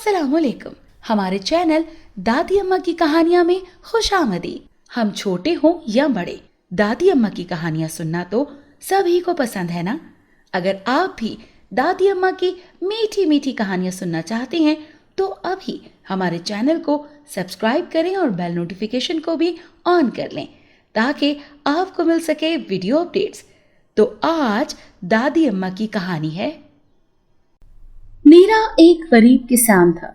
अस्सलाम वालेकुम। हमारे चैनल दादी अम्मा की कहानियां में खुशामदीद। हम छोटे हों या बड़े, दादी अम्मा की कहानियां सुनना तो सभी को पसंद है ना। अगर आप भी दादी अम्मा की मीठी मीठी कहानियां सुनना चाहते हैं तो अभी हमारे चैनल को सब्सक्राइब करें और बेल नोटिफिकेशन को भी ऑन कर लें ताकि आपको मिल सके वीडियो अपडेट्स। तो आज दादी अम्मा की कहानी है। नीरा एक गरीब किसान था।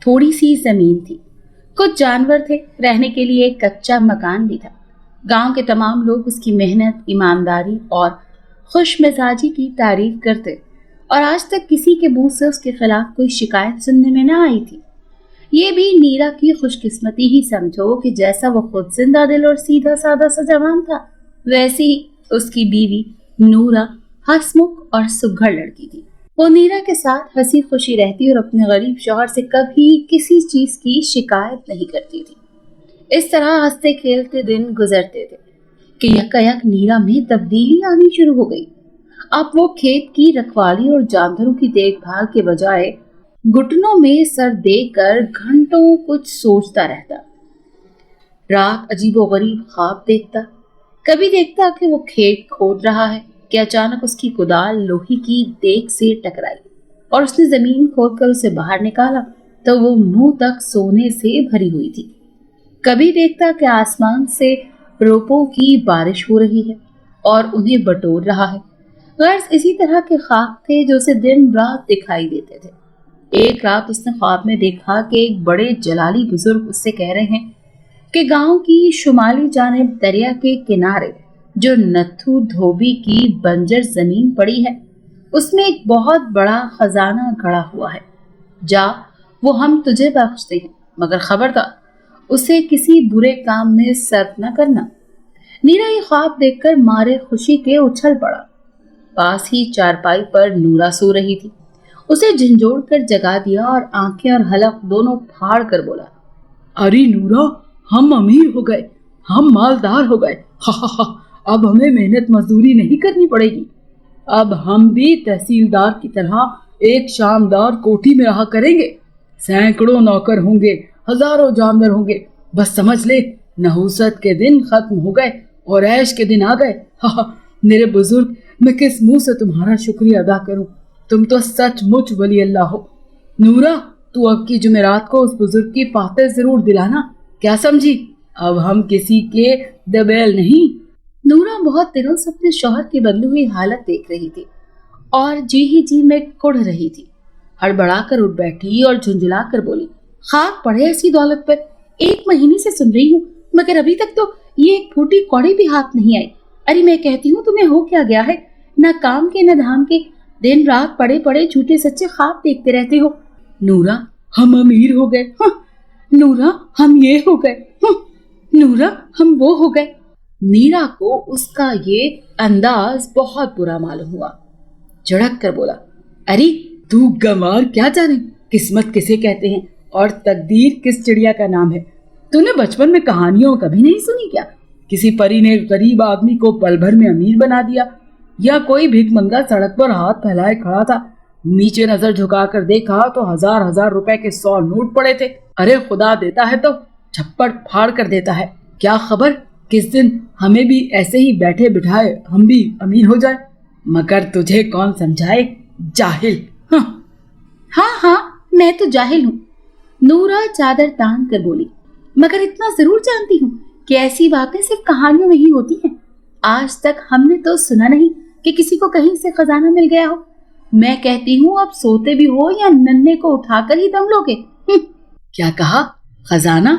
थोड़ी सी जमीन थी, कुछ जानवर थे, रहने के लिए एक कच्चा मकान भी था। गांव के तमाम लोग उसकी मेहनत, ईमानदारी और खुश मिजाजी की तारीफ करते और आज तक किसी के मुंह से उसके खिलाफ कोई शिकायत सुनने में न आई थी। ये भी नीरा की खुशकिस्मती ही समझो कि जैसा वो खुद जिंदा दिल और सीधा साधा सा जवान था, वैसे ही उसकी बीवी नूरा हंसमुख और सुघड़ लड़की थी। वो नीरा के साथ हंसी खुशी रहती और अपने गरीब शौहर से कभी किसी चीज की शिकायत नहीं करती थी। इस तरह हंसते खेलते दिन गुजरते थे कि यकायक नीरा में तब्दीली आनी शुरू हो गई। अब वो खेत की रखवाली और जानवरों की देखभाल के बजाय घुटनों में सर देकर घंटों कुछ सोचता रहता। रात अजीबोगरीब ख्वाब देखता। कभी देखता कि वो खेत खोद रहा है कि अचानक उसकी कुदाल लोहे की देख से टकराई और उसने जमीन खोदकर उसे बाहर निकाला तो वो मुंह तक सोने से भरी हुई थी। कभी देखता कि आसमान से रोपों की बारिश हो रही है और उन्हें बटोर रहा है। गर्ज इसी तरह के ख्वाब थे जो उसे दिन रात दिखाई देते थे। एक रात उसने ख्वाब में देखा कि एक बड़े जलाली बुजुर्ग उससे कह रहे हैं कि गांव की शुमाली जानिब दरिया के किनारे जो नथु धोबी की बंजर जमीन पड़ी है, उसमें एक बहुत बड़ा खजाना गड़ा हुआ है। जा, वो हम तुझे बख्शते हैं, मगर खबरदार उसे किसी बुरे काम में सर्फ न करना। नीरा ये ख्वाब देखकर मारे खुशी के उछल पड़ा। पास ही चारपाई पर नूरा सो रही थी। उसे झंझोड़ कर जगा दिया और आंखें और हलक दोनों फाड़ कर बोला, अरे नूरा, हम अमीर हो गए, हम मालदार हो गए। हा हा हा, अब हमें मेहनत मजदूरी नहीं करनी पड़ेगी। अब हम भी तहसीलदार की तरह एक शानदार कोठी में रहा करेंगे। सैकड़ों नौकर होंगे, हजारों जानवर होंगे। बस समझ ले, नहुसत के दिन खत्म हो गए और ऐश के दिन आ गए। हा हा, मेरे बुजुर्ग, मैं किस मुंह से तुम्हारा शुक्रिया अदा करूं। तुम तो सचमुच वली अल्लाह हो। नूरा, तू अब की जुमेरात को उस बुजुर्ग की फातह जरूर दिलाना, क्या समझी? अब हम किसी के दबेल नहीं। नूरा बहुत दिनों से अपने शौहर की बदली हुई हालत देख रही थी और जी ही जी में कुढ़ रही थी। हड़बड़ाकर उठ बैठी और झुंझला कर बोली, खाक पड़े ऐसी दौलत पर। 1 महीने से सुन रही हूँ, मगर अभी तक तो ये एक फूटी कौड़ी भी हाथ नहीं आई। अरे मैं कहती हूँ, तुम्हें हो क्या गया है? न काम के न धाम के, दिन रात पड़े पड़े झूठे सच्चे ख्वाब देखते रहते हो। नूरा, हम अमीर हो गए। नूरा, हम ये हो गए। नूरा, हम वो हो गए। नीरा को उसका ये अंदाज बहुत बुरा मालूम हुआ। झड़क कर बोला, अरे तू गंवार क्या जाने किस्मत किसे कहते हैं और तकदीर किस चिड़िया का नाम है। तूने बचपन में कहानियों कभी नहीं सुनी क्या? किसी परी ने गरीब आदमी को पल भर में अमीर बना दिया, या कोई भिखमंगा सड़क पर हाथ फैलाए खड़ा था, नीचे नजर झुकाकर देखा तो हजार हजार रुपए के 100 नोट पड़े थे। अरे खुदा देता है तो छप्पड़ फाड़ कर देता है। क्या खबर किस दिन हमें भी ऐसे ही बैठे बिठाए हम भी अमीर हो जाए। मगर तुझे कौन समझाए, जाहिल। हाँ, मैं तो जाहिल हूँ। नूरा चादर तान कर बोली, मगर इतना जरूर जानती हूँ कि ऐसी बातें सिर्फ कहानियों में ही होती हैं। आज तक हमने तो सुना नहीं कि किसी को कहीं से खजाना मिल गया हो। मैं कहती हूँ, अब सोते भी हो या नन्हे को उठाकर ही दम लोगे। क्या कहा? खजाना?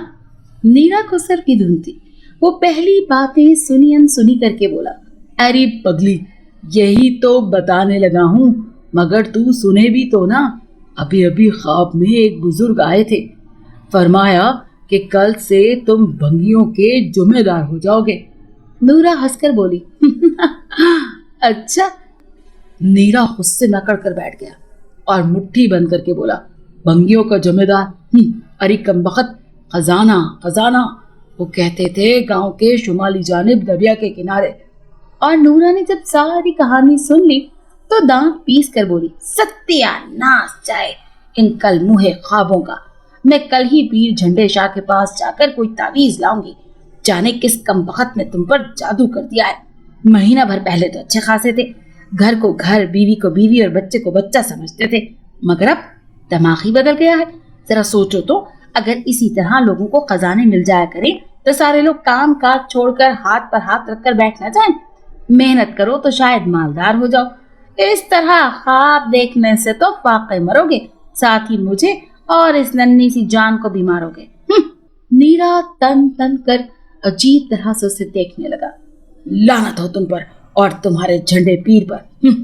नीरा को सर की धुन थी। वो पहली बातें सुनी अनसुनी करके बोला, अरे पगली, यही तो बताने लगा हूँ, मगर तू सुने भी तो ना। अभी अभी ख्वाब में एक बुजुर्ग आए थे। फरमाया कि कल से तुम भंगियों के जुम्मेदार हो जाओगे। नूरा हंसकर बोली, अच्छा। नीरा गुस्से में अकड़ कर बैठ गया और मुट्ठी बंद करके बोला, भंगियों का जुम्मेदार? अरे कमबख्त, खजाना खजाना। वो कहते थे गांव के शुमाली जानिब दरिया के किनारे। और नूरा ने जब सारी कहानी सुन ली तो दांत पीस कर बोली, सत्यानाश जाए, इन कल मुहे ख्वाबों का। मैं कल ही पीर झंडे शाह के पास जाकर कोई तावीज लाऊंगी। जाने किस कमबख्त ने तुम पर जादू कर दिया है। महीना भर पहले तो अच्छे खासे थे, घर को घर, बीवी को बीवी और बच्चे को बच्चा समझते थे, मगर अब दिमाग ही बदल गया है। जरा सोचो तो, अगर इसी तरह लोगों को खजाने मिल जाया करें तो सारे लोग काम काज छोड़कर हाथ पर हाथ रखकर बैठ न जाएं। मेहनत करो तो शायद मालदार हो जाओ। इस तरह ख्वाब देखने से तो वाकई मरोगे, साथ ही मुझे और इस नन्ही सी जान को भी मारोगे। नीरा तन तन कर अजीब तरह से उसे देखने लगा। लानत हो तुम पर और तुम्हारे झंडे पीर पर।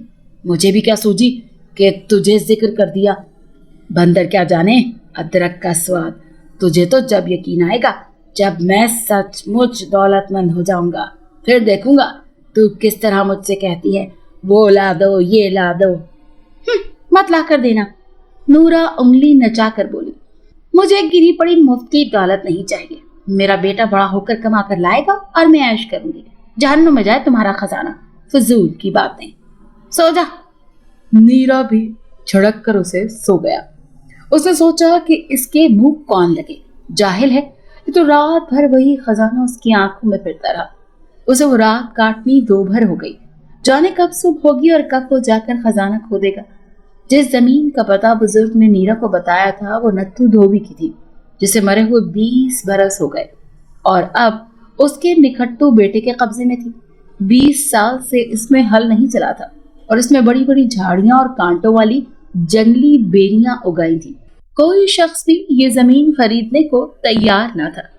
मुझे भी क्या सूझी कि तुझे जिक्र कर दिया। बंदर क्या जाने अदरक का स्वाद। तुझे तो जब यकीन आएगा, जब मैं सचमुच दौलतमंद हो जाऊंगा, फिर देखूंगा तू किस तरह मुझसे कहती है वो ला दो ये ला दो। मत ला कर देना। नूरा उंगली नचा कर बोली, मुझे गिरी पड़ी मुफ्ती दौलत नहीं चाहिए। मेरा बेटा बड़ा होकर कमा कर लाएगा और मैं ऐश करूंगी। जहन्नुम में जाए तुम्हारा खजाना, फजूल की बातें। सो जा। नीरा भी झड़क कर उसे सो गया। उसने सोचा कि इसके मुंह कौन लगे, जाहिल है। ये तो रात भर वही खजाना उसकी आंखों में फिरता रहा। उसे वो रात काटनी दो भर हो गई। जाने कब सुबह होगी और कब वो जाकर खजाना खोदेगा। जिस जमीन का पता बुजुर्ग ने नीरा को बताया था वो नत्थू धोबी की थी, जिसे मरे हुए 20 बरस हो गए और अब उसके निखट्टू बेटे के कब्जे में थी। 20 साल से इसमें हल नहीं चला था और इसमें बड़ी बड़ी झाड़ियां और कांटों वाली जंगली बेरियां उगाई थी। कोई शख्स भी ये जमीन खरीदने को तैयार ना था।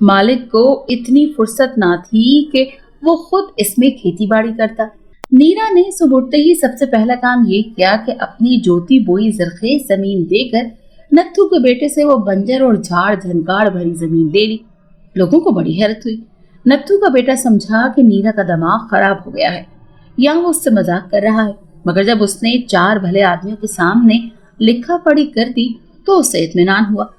मालिक को इतनी फुर्सत ना थी कि वो खुद इसमें खेती बाड़ी करता। नीरा ने सुबह उठते ही सबसे पहला काम ये किया कि अपनी जोती बोई जरखेज जमीन देकर नत्थू के बेटे से वो बंजर और झाड़ झंकार भरी जमीन ले ली। लोगों को बड़ी हैरत हुई। नत्थू का बेटा समझा कि नीरा का दिमाग खराब हो गया है या वो उससे मजाक कर रहा है, मगर जब उसने 4 भले आदमियों के सामने लिखा पढ़ी कर दी तो उससे इत्मीनान हुआ।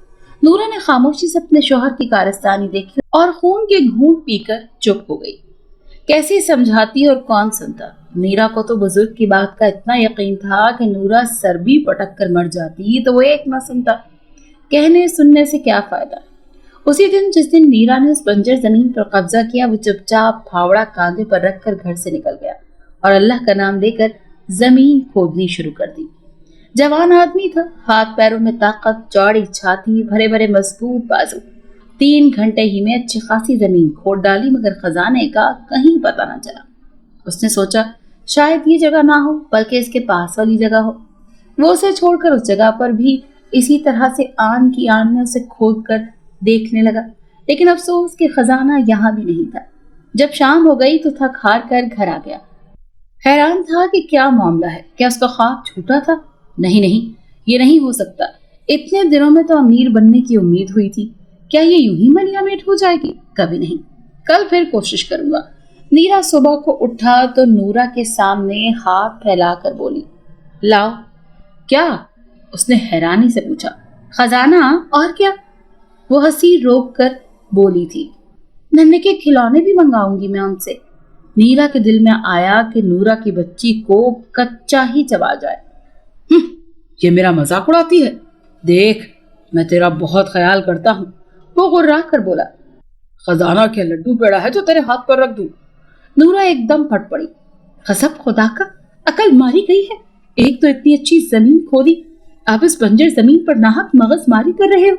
नूरा ने खामोशी से अपने शौहर की कारस्तानी देखी और खून के घूंट पीकर चुप हो गई। कैसे समझाती और कौन सुनता। नीरा को तो बुजुर्ग की बात का इतना यकीन था कि नूरा सर भी पटक कर मर जाती तो वो एक न सुनता। कहने सुनने से क्या फायदा। उसी दिन जिस दिन नीरा ने उस बंजर जमीन पर कब्जा किया, वो चुपचाप फावड़ा कांधे पर रखकर घर से निकल गया और अल्लाह का नाम लेकर जमीन खोदनी शुरू कर दी। जवान आदमी था, हाथ पैरों में ताकत, चौड़ी छाती, भरे भरे मजबूत बाजू। 3 घंटे ही में अच्छी खासी जमीन खोद डाली, मगर खजाने का कहीं पता न चला। उसने सोचा शायद ये जगह ना हो बल्कि इसके पास वाली जगह हो। वो उसे छोड़कर उस जगह पर भी इसी तरह से आन की आन में उसे खोद कर देखने लगा, लेकिन अफसोस कि खजाना यहाँ भी नहीं था। जब शाम हो गई तो थक हार कर घर आ गया। हैरान था कि क्या मामला है, क्या उसका ख्वाब छूटा था? नहीं, ये नहीं हो सकता। इतने दिनों में तो अमीर बनने की उम्मीद हुई थी, क्या ये यूं ही मलियामेट हो जाएगी? कभी नहीं, कल फिर कोशिश करूंगा। नीरा सुबह को उठा तो नूरा के सामने हाथ फैलाकर बोली, लाओ। क्या? उसने हैरानी से पूछा। खजाना, और क्या? वो हंसी रोक कर बोली थी, नन्हे के खिलौने भी मंगाऊंगी मैं उनसे। नीरा के दिल में आया कि नूरा की बच्ची को कच्चा ही चबा जाए। ये मेरा मजाक उड़ाती है? देख, मैं तेरा बहुत ख्याल करता हूँ। वो गुर्रा कर बोला। खजाना क्या लड्डू पेड़ा है जो तेरे हाथ पर रख दूं? नूरा एकदम फट पड़ी। कसम खुदा का, अकल मारी गई है। एक तो इतनी अच्छी जमीन खोदी, अब इस बंजर जमीन पर नाहक मगज मारी कर रहे हो।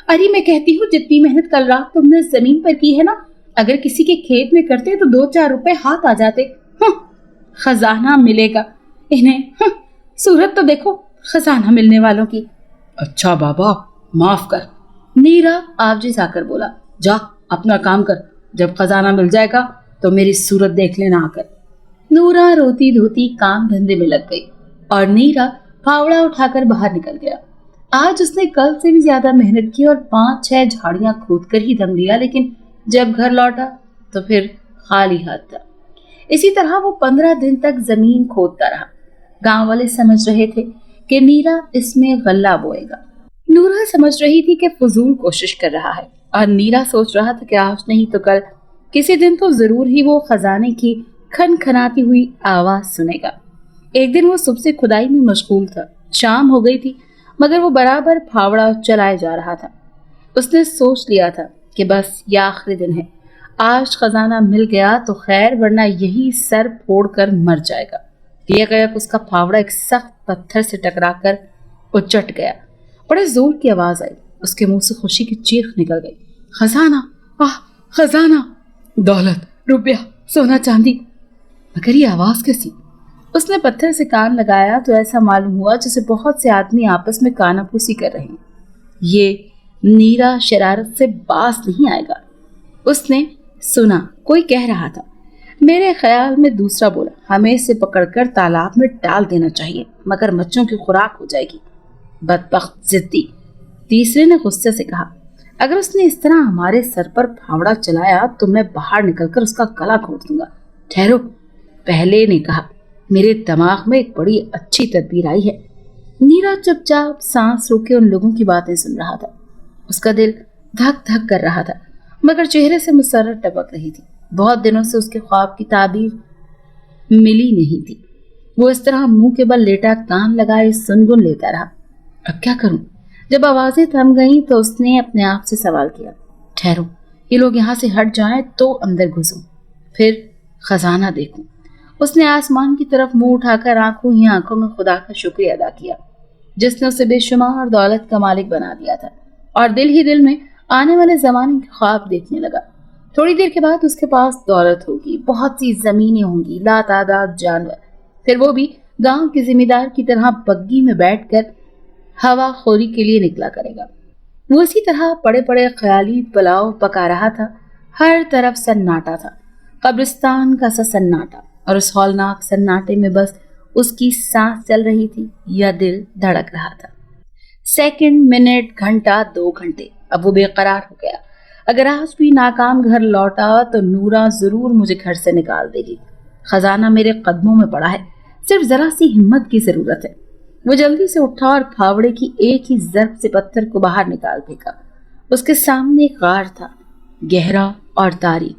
अरे मैं कहती हूँ जितनी मेहनत कल रात तुमने जमीन पर की है ना, अगर किसी के खेत में करते तो 2-4 रुपए हाथ आ जाते। खजाना मिलेगा इन्हें। सूरत तो देखो खजाना मिलने वालों की। अच्छा बाबा, माफ कर। नीरा आजिज आकर बोला, जा अपना काम कर, जब खजाना मिल जाएगा तो मेरी सूरत देख लेना आकर। नूरा रोती धोती काम धंधे में लग गई और नीरा फावड़ा उठाकर बाहर निकल गया। आज उसने कल से भी ज्यादा मेहनत की और 5-6 झाड़ियां खोद कर ही दम लिया, लेकिन जब घर लौटा तो फिर खाली हाथ था। इसी तरह वो 15 दिन तक जमीन खोदता रहा। गांव वाले समझ रहे थे कि नीरा इसमें गल्ला बोएगा। नूरा समझ रही थी कि फजूल कोशिश कर रहा है और नीरा सोच रहा था कि आज नहीं तो कल किसी दिन तो जरूर ही वो खजाने की खनखनाती हुई आवाज सुनेगा। एक दिन वो सुबह से खुदाई में मशगूल था। शाम हो गई थी मगर वो बराबर फावड़ा चलाए जा रहा था। उसने सोच लिया था कि बस ये आखिरी दिन है, आज खजाना मिल गया तो खैर, वरना यही सर फोड़कर मर जाएगा। एक उसका फावड़ा एक सख्त पत्थर से टकराकर उचट गया। बड़े जोर की आवाज आई, उसके मुंह से खुशी की चीख निकल गई। खजाना, आह खजाना, दौलत, रुपया, सोना चांदी। मगर ये आवाज कैसी? उसने पत्थर से कान लगाया तो ऐसा मालूम हुआ जैसे बहुत से आदमी आपस में कानाफूसी कर रहे हैं। ये नीरा शरारत से बाज नहीं आएगा। उसने सुना कोई कह रहा था। मेरे ख्याल में दूसरा बोला, हमें इसे पकड़कर तालाब में डाल देना चाहिए, मगर मच्छरों की खुराक हो जाएगी। बदबख्त जिद्दी। तीसरे ने गुस्से से कहा, अगर उसने इस तरह हमारे सर पर फावड़ा चलाया तो मैं बाहर निकलकर उसका गला घोट दूंगा। ठहरो, पहले ने कहा, मेरे दिमाग में एक बड़ी अच्छी तदबीर आई है। नीरा चुपचाप सांस रोके उन लोगों की बातें सुन रहा था। उसका दिल धक धक कर रहा था, मगर चेहरे से मुसर्रत टपक रही थी। बहुत दिनों से उसके ख्वाब की ताबीर मिली नहीं थी। वो इस तरह मुंह के बल लेटा कान लगाए सुनगुन लेता रहा। अब क्या करूं? जब आवाजें थम गईं तो उसने अपने आप से सवाल किया, ठहरो, ये लोग यहाँ से हट जाएं तो अंदर घुसूं, फिर खजाना देखूं। उसने आसमान की तरफ मुंह उठाकर आंखों ही आंखों में खुदा का शुक्रिया अदा किया, जिसने उसे बेशुमार दौलत का मालिक बना दिया था, और दिल ही दिल में आने वाले जमाने के ख्वाब देखने लगा। थोड़ी देर के बाद उसके पास दौलत होगी, बहुत सी जमीनें होंगी, लातादाद जानवर, फिर वो भी गांव के जिम्मेदार की तरह बग्गी में बैठकर हवा खोरी के लिए निकला करेगा। वो इसी तरह पड़े पड़े ख्याली पुलाव पका रहा था। हर तरफ सन्नाटा था, कब्रिस्तान का सा सन्नाटा, और उस हौलनाक सन्नाटे में बस उसकी सांस चल रही थी या दिल धड़क रहा था। सेकंड, मिनट, घंटा, 2 घंटे, अब वो बेकरार हो गया। अगर आज भी नाकाम घर लौटा तो नूरा जरूर मुझे घर से निकाल देगी। खजाना मेरे कदमों में पड़ा है, सिर्फ जरा सी हिम्मत की जरूरत है। वो जल्दी से उठा और फावड़े की एक ही जर्ब से पत्थर को बाहर निकाल फेंका। उसके सामने एक गार था, गहरा और तारीक,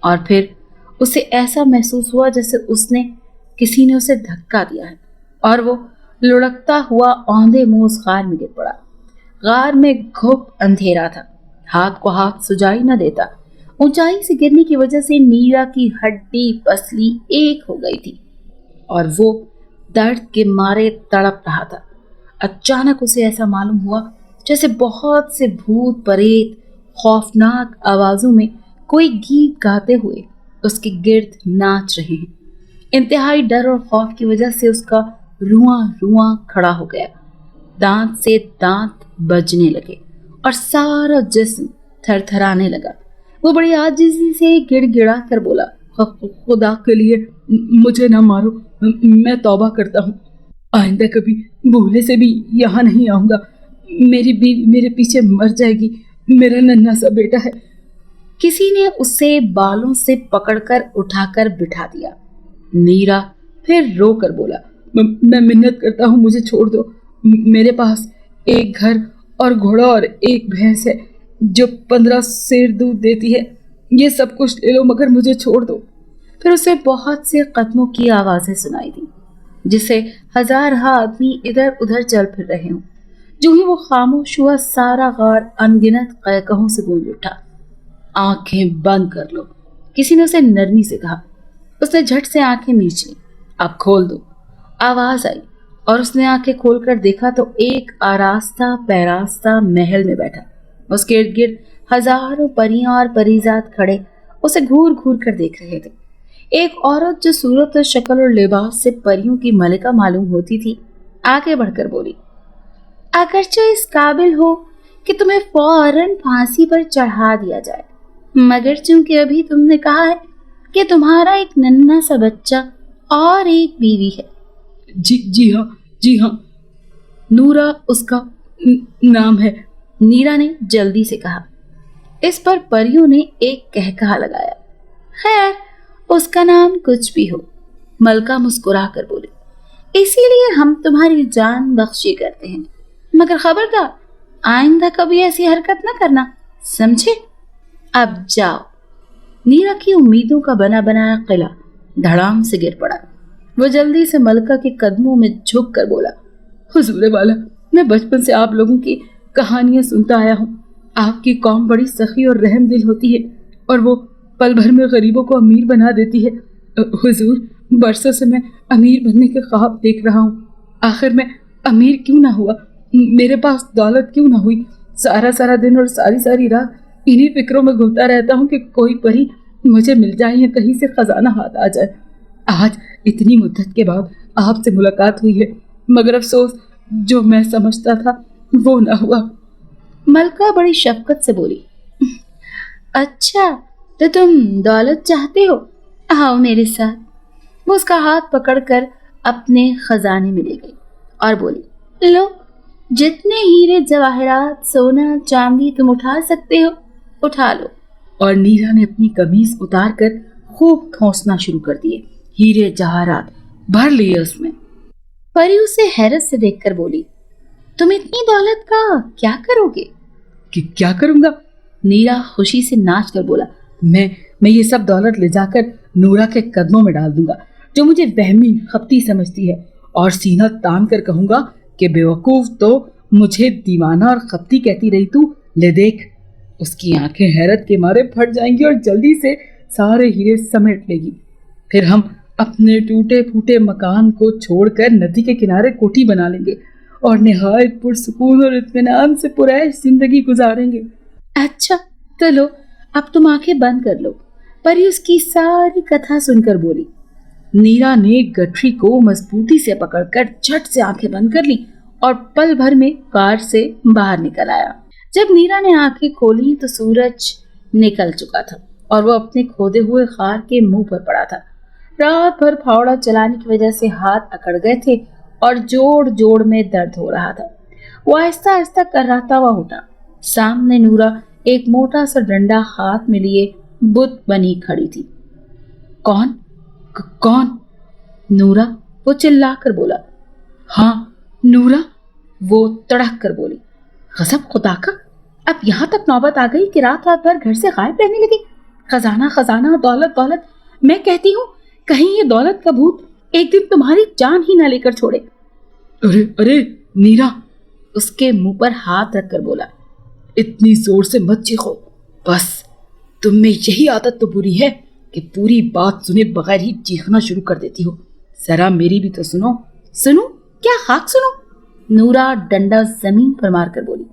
और फिर उसे ऐसा महसूस हुआ जैसे किसी ने उसे धक्का दिया है, और वो लुढ़कता हुआ औंधे मुंह उस गार में गिर पड़ा। गार में घुप अंधेरा था, हाथ को हाथ सुझाई न देता। ऊंचाई से गिरने की वजह से नीरा की हड्डी पसली एक हो गई थी, और वो दर्द के मारे तड़प रहा था। अचानक उसे ऐसा मालूम हुआ जैसे बहुत से भूत प्रेत खौफनाक आवाजों में कोई गीत गाते हुए उसके गिर्द नाच रहे हैं। इंतहाई डर और खौफ की वजह से उसका रुआं रुआं खड़ा हो गया। दांत से दांत बजने लगे और सारा जिस्म थरथराने लगा। वो बड़ी आजिज़ी से गिड़गिड़ा कर बोला, खुदा के लिए मुझे ना मारो, मैं तौबा करता हूँ, आइंदा कभी भूले से भी यहाँ नहीं आऊँगा। मेरी बीवी मेरे पीछे मर जाएगी, मेरा नन्हा सा बेटा है। किसी ने उसे बालों से पकड़कर उठाकर बिठा दिया। नीरा फिर रो कर बोला, मैं मिन्नत करता हूँ, मुझे छोड़ दो। मेरे पास एक घर और घोड़ा और एक भैंस है जो 15 सेर दूध देती है। ये सब कुछ ले लो, मगर मुझे छोड़ दो। फिर उसे बहुत से कदमों की आवाजें सुनाई दी, जिसे हजार आदमी इधर उधर चल फिर रहे हों। जो ही वो खामोश हुआ, सारा गार अनगिनत कहकहों से गूंज उठा। आंखें बंद कर लो, किसी ने उसे नरमी से कहा। उसने झट से आंखें मीच ली। अब खोल दो, आवाज आई, और उसने आंखें खोलकर देखा तो एक आरास्ता पैरास्ता महल में बैठा। उसके इर्द गिर्द हजारों परियां और परिजात खड़े उसे घूर घूर कर देख रहे थे। एक औरत जो सूरत और शक्ल और लिबास से परियों की मलिका मालूम होती थी, आगे बढ़कर बोली, अगरचे इस काबिल हो कि तुम्हें फौरन फांसी पर चढ़ा दिया जाए, मगर चूंकि अभी तुमने कहा है कि तुम्हारा एक नन्हा सा बच्चा और एक बीवी है। जी हाँ, नूरा उसका नाम है, नीरा ने जल्दी से कहा। इस पर परियों ने एक कहकहा लगाया। खैर, उसका नाम कुछ भी हो, मलका मुस्कुरा कर बोली, इसीलिए हम तुम्हारी जान बख्शी करते हैं, मगर खबरदार आइंदा कभी ऐसी हरकत न करना, समझे? अब जाओ। नीरा की उम्मीदों का बना बनाया किला धड़ाम से गिर पड़ा। वो जल्दी से मलका के कदमों में झुक कर बोला, हुजूर वाला, میں بچپن سے آپ لوگوں کی کہانیاں سنتا آیا ہوں۔ آپ کی قوم بڑی سخی اور رحم دل ہوتی ہے اور وہ پل بھر میں غریبوں کو امیر بنا دیتی ہے۔ حضور، برسوں سے میں امیر بننے کے خواب دیکھ رہا ہوں۔ آخر میں امیر کیوں نہ ہوا؟ میرے پاس دولت کیوں نہ ہوئی؟ سارا دن اور ساری رات انہی فکروں میں گھومتا رہتا ہوں کہ کوئی پری مجھے مل جائے یا کہیں سے خزانہ ہاتھ آ جائے۔ آج اتنی مدت کے بعد آپ سے ملاقات ہوئی ہے، مگر افسوس جو میں سمجھتا تھا وہ نہ ہوا۔ ملکہ بڑی شفقت سے بولی، اچھا تو تم دولت چاہتے ہو؟ آؤ میرے ساتھ۔ وہ اس کا ہاتھ پکڑ کر اپنے خزانے میں لے گئی اور بولی، لو، جتنے ہیرے جواہرات سونا چاندی تم اٹھا سکتے ہو اٹھا لو۔ اور نیرا نے اپنی قمیض اتار کر خوب کھونسنا شروع کر دیے۔ ہیرے جواہرات بھر لیے اس میں۔ پری اسے حیرت سے دیکھ کر بولی، تم اتنی دولت کا کیا کرو گے؟ کہ کیا کروں گا؟ نیرا خوشی سے ناچ کر بولا، میں یہ سب دولت لے جا کر نورا کے قدموں میں ڈال دوں گا، جو مجھے وہمی خپتی سمجھتی ہے، اور سینہ تان کر کہوں گا کہ بیوقوف، تو مجھے دیوانہ اور خپتی کہتی رہی تو، لے دیکھ۔ اس کی آنکھیں حیرت کے مارے پھٹ جائیں گی اور جلدی سے سارے ہیرے سمیٹ لے گی۔ پھر ہم اپنے ٹوٹے پھوٹے مکان کو چھوڑ کر ندی کے کنارے کوٹھی بنا لیں گے اور نہایت پرسکون اور اطمینان سے پرعیش زندگی گزاریں گے۔ اچھا تو لو، اب تم آنکھیں بند کر لو۔ پری اس کی ساری کتھا سن کر بولی۔ نیرا نے گٹھری کو مضبوطی سے پکڑ کر جھٹ سے آنکھیں بند کر لی اور پل بھر میں غار سے باہر نکل آیا۔ جب نیرا نے آنکھیں کھولی تو سورج نکل چکا تھا اور وہ اپنے کھودے ہوئے غار کے منہ پر پڑا تھا۔ رات بھر پھاوڑا چلانے کی وجہ سے ہاتھ اکڑ گئے تھے اور جوڑ میں درد ہو رہا تھا۔ وہ آہستہ آہستہ کراتا ہوا اٹھا۔ سامنے نورا ایک موٹا سا ڈنڈا ہاتھ میں لیے بت بنی کھڑی تھی۔ کون؟ نورا، وہ چلا کر بولا۔ ہاں نورا، وہ تڑک کر بولی۔ غضب خدا کا، اب یہاں تک نوبت آ گئی کہ رات بھر گھر سے غائب رہنے لگی۔ خزانہ، دولت، میں کہتی ہوں کہیں یہ دولت کا بھوت ایک دن تمہاری جان ہی نہ لے کر چھوڑے۔ ارے نیرا، اس کے منہ پر ہاتھ رکھ کر بولا، اتنی زور سے مت چیخو، بس تم میں یہی عادت تو بری ہے کہ پوری بات سنے بغیر ہی چیخنا شروع کر دیتی ہو۔ ذرا میری بھی تو سنو۔ سنو؟ کیا خاک سنو؟ نورا ڈنڈا زمین پر مار کر بولی۔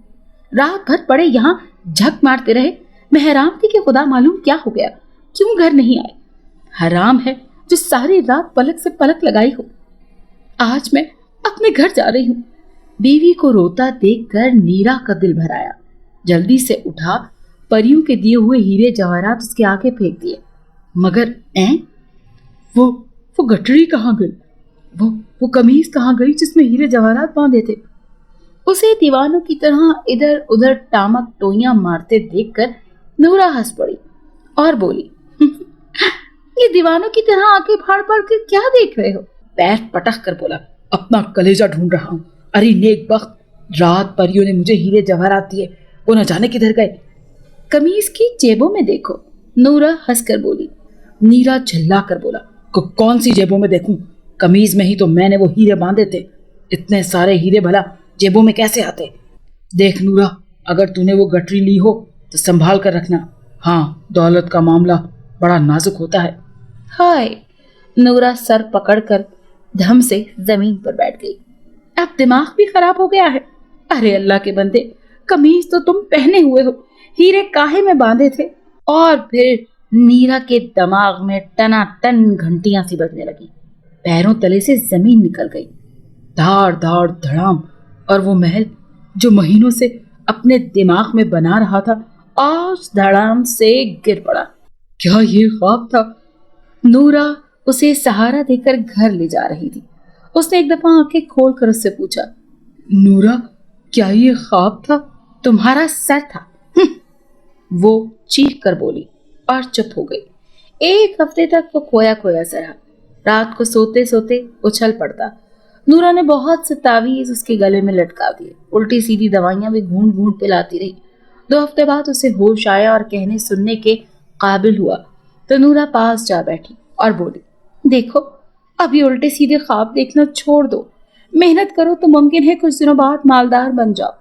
رات بھر پڑے یہاں جھک مارتے رہے، میں حیران تھی کہ خدا معلوم کیا ہو گیا، کیوں گھر نہیں آئے۔ حرام ہے جو ساری رات پلک سے پلک لگائی ہو۔ آج میں اپنے گھر جا رہی ہوں۔ بیوی کو روتا دیکھ کر نیرا کا دل بھر آیا۔ جلدی سے اٹھا پریوں کے دیے ہوئے ہیرے جواہرات اس کے آگے پھینک دیے۔ مگر وہ گٹری کہاں گئی؟ وہ قمیض کہاں گئی جس میں ہیرے جواہرات باندھے تھے؟ اسے دیوانوں کی طرح ادھر ادھر ٹامک ٹوئیاں مارتے دیکھ کر نورا ہنس پڑی اور بولی، یہ دیوانوں کی طرح آنکھیں پھاڑ پھاڑ کر کیا دیکھ رہے ہو؟ پیر پٹک کر بولا، اپنا کلیجہ ڈھونڈ رہا ہوں۔ ارے نیک بخت، رات پریوں نے مجھے ہیرے جواہرات دیے، وہ نہ جانے کدھر گئے۔ قمیض کی جیبوں میں دیکھو، نورا ہنس کر بولی۔ نیرا جھلا کر بولا، کون سی جیبوں میں دیکھوں؟ قمیض میں ہی تو میں نے وہ ہیرے باندھے تھے، اتنے سارے ہیرے بھلا جیبوں میں کیسے آتے؟ دیکھ نورا، اگر تو نے وہ گٹری لی ہو تو سنبھال کر رکھنا۔ ہاں، دولت کا معاملہ بڑا نازک ہوتا ہے۔ ہائے! نورا سر پکڑ کر دھم سے زمین پر بیٹھ گئی۔ اب دماغ بھی خراب ہو گیا ہے۔ ارے اللہ کے بندے، قمیض تو تم پہنے ہوئے ہو، ہیرے کاہے میں باندھے تھے؟ اور پھر نیرا کے دماغ میں ٹنا ٹن گھنٹیاں سی بجنے لگی، پیروں تلے سے زمین نکل گئی۔ دھاڑ دھاڑ دھڑام، اور وہ محل جو مہینوں سے اپنے دماغ میں بنا رہا تھا آج دھڑام سے گر پڑا۔ کیا یہ خواب تھا؟ نورا اسے سہارا دے کر گھر لے جا رہی تھی۔ اس نے ایک دفعہ آنکھیں کھول کر اس سے پوچھا، نورا، کیا یہ خواب تھا؟ تمہارا سر تھا۔ وہ چیخ کر بولی اور چپ ہو گئی۔ ایک ہفتے تک وہ کھویا سا رہا، رات کو سوتے سوتے اچھل پڑتا۔ نورا نے بہت سے تعویذ اس کے گلے میں لٹکا دیے، الٹی سیدھی دوائیاں بھی گھونٹ گھونٹ پلاتی رہی۔ 2 ہفتے بعد اسے ہوش آیا اور کہنے سننے کے قابل ہوا تو نورا پاس جا بیٹھی اور بولی، دیکھو اب یہ الٹے سیدھے خواب دیکھنا چھوڑ دو، मेहनत करो तो मुमकिन है कुछ दिनों बाद मालदार बन जाओ।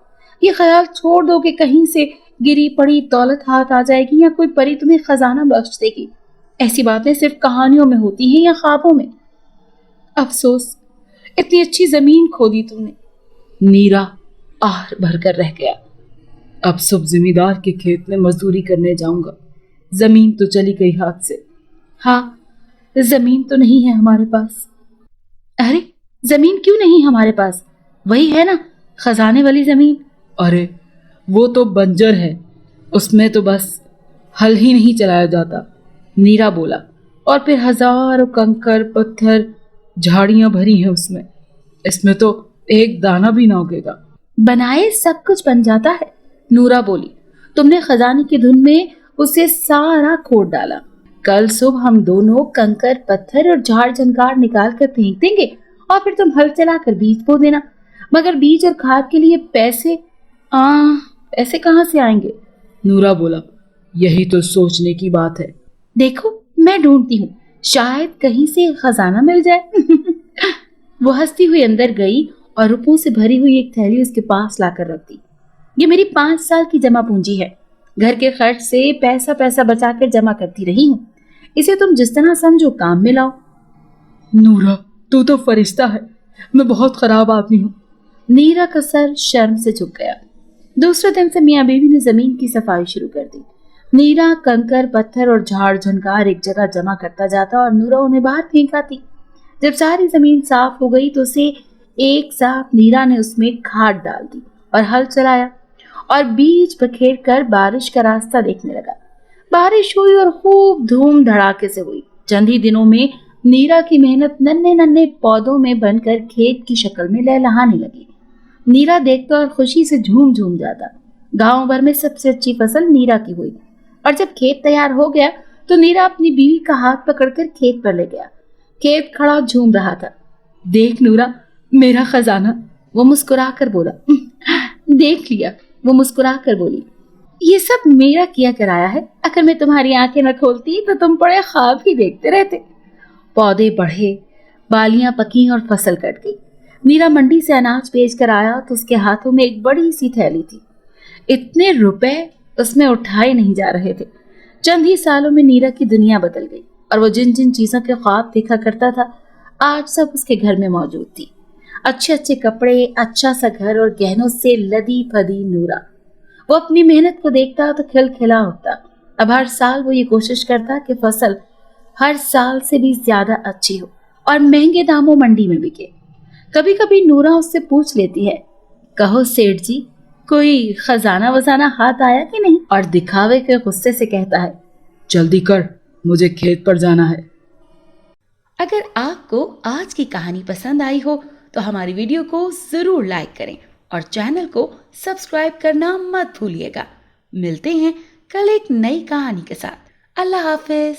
ये ख्याल छोड़ दो कि कहीं से गिरी पड़ी दौलत हाथ आ जाएगी या कोई परी तुम्हें खजाना बख्श देगी। ऐसी बातें सिर्फ कहानियों में होती हैं या ख्वाबों में। अफसोस, इतनी अच्छी जमीन खो दी तुमने। नीरा आह भरकर रह गया। अब सब जमींदार के खेत में मजदूरी करने जाऊंगा। जमीन तो चली गई हाथ से। हाँ, जमीन तो नहीं है हमारे पास। अरे, जमीन क्यों नहीं हमारे पास? वही है ना, खजाने वाली जमीन। अरे वो तो बंजर है, उसमें तो बस हल ही नहीं चलाया जाता, नीरा बोला। और फिर हजारों कंकर पत्थर झाड़ियां भरी हैं उसमें, इसमें तो एक दाना भी ना उगेगा। बनाए सब कुछ बन जाता है, नूरा बोली। तुमने खजाने की धुन में उसे सारा खोद डाला। कल सुबह हम दोनों कंकर पत्थर और झाड़ झंकार निकाल कर फेंक देंगे और फिर तुम हल चलाकर बीज बो देना। मगर बीज और खाद के लिए पैसे पैसे कहाँ से आएंगे? नूरा बोला। यही तो सोचने की बात है। देखो, मैं ढूंढती हूँ, शायद कहीं से खजाना मिल जाए। वो हंसती हुई अंदर गई और रुपयों से भरी हुई एक थैली उसके पास लाकर रख दी। ये मेरी 5 साल की जमा पूंजी है। घर के खर्च से पैसा पैसा बचाकर जमा करती रही हूँ। इसे तुम जिस तरह समझो काम में लाओ। नूरा, तू तो फरिश्ता है, मैं बहुत खराब आदमी हूँ। नीरा का सर शर्म से झुक गया। दूसरे दिन से मियाँ बीवी ने जमीन की सफाई शुरू कर दी। नीरा कंकर पत्थर और झाड़ झनकार एक जगह जमा करता जाता और नूरा उन्हें बाहर फेंक आती। जब सारी जमीन साफ हो गई तो उसे एक साथ नीरा ने उसमें खाद डाल दी और हल चलाया और बीज बखेर कर बारिश का रास्ता देखने लगा। बारिश हुई और खूब धूम धड़ाके से हुई। चंद ही दिनों में नीरा की मेहनत नन्हे नन्हे पौधों में बनकर खेत की शक्ल में लहलहाने लगी। नीरा देखता और खुशी से झूम झूम जाता। गांव भर में सबसे अच्छी फसल नीरा की हुई और जब खेत तैयार हो गया तो नीरा अपनी बीवी का हाथ पकड़कर खेत पर ले गया। खेत खड़ा झूम रहा था। देख नूरा, मेरा खजाना, वो मुस्कुरा कर बोला। देख लिया, वो मुस्कुरा कर बोली। ये सब मेरा किया कराया है। अगर मैं तुम्हारी आंखें न खोलती तो तुम बड़े ख्वाब ही देखते रहते। पौधे बढ़े, बालियां पकी और फसल कट गई। नीरा मंडी से अनाज बेच कर आया तो उसके हाथों में एक बड़ी सी थैली थी। इतने रुपए उसमें उठाए नहीं जा रहे थे। चंद ही सालों में नीरा की दुनिया बदल गई और वो जिन जिन चीजों के ख्वाब देखा करता था आज सब उसके घर में मौजूद थी। अच्छे अच्छे कपड़े, अच्छा सा घर और गहनों से लदी फदी नूरा। वो अपनी मेहनत को देखता तो खिलखिला उठता। अब हर साल वो ये कोशिश करता कि फसल हर साल से भी ज्यादा अच्छी हो और महंगे दामों मंडी में बिके। कभी कभी नूरा उससे पूछ लेती है, कहो सेठ जी, कोई खजाना वजाना हाथ आया कि नहीं? और दिखावे के गुस्से से कहता है, जल्दी कर, मुझे खेत पर जाना है। अगर आपको आज की कहानी पसंद आई हो तो हमारी वीडियो को जरूर लाइक करें और चैनल को सब्सक्राइब करना मत भूलिएगा। मिलते हैं कल एक नई कहानी के साथ। अल्लाह हाफिज।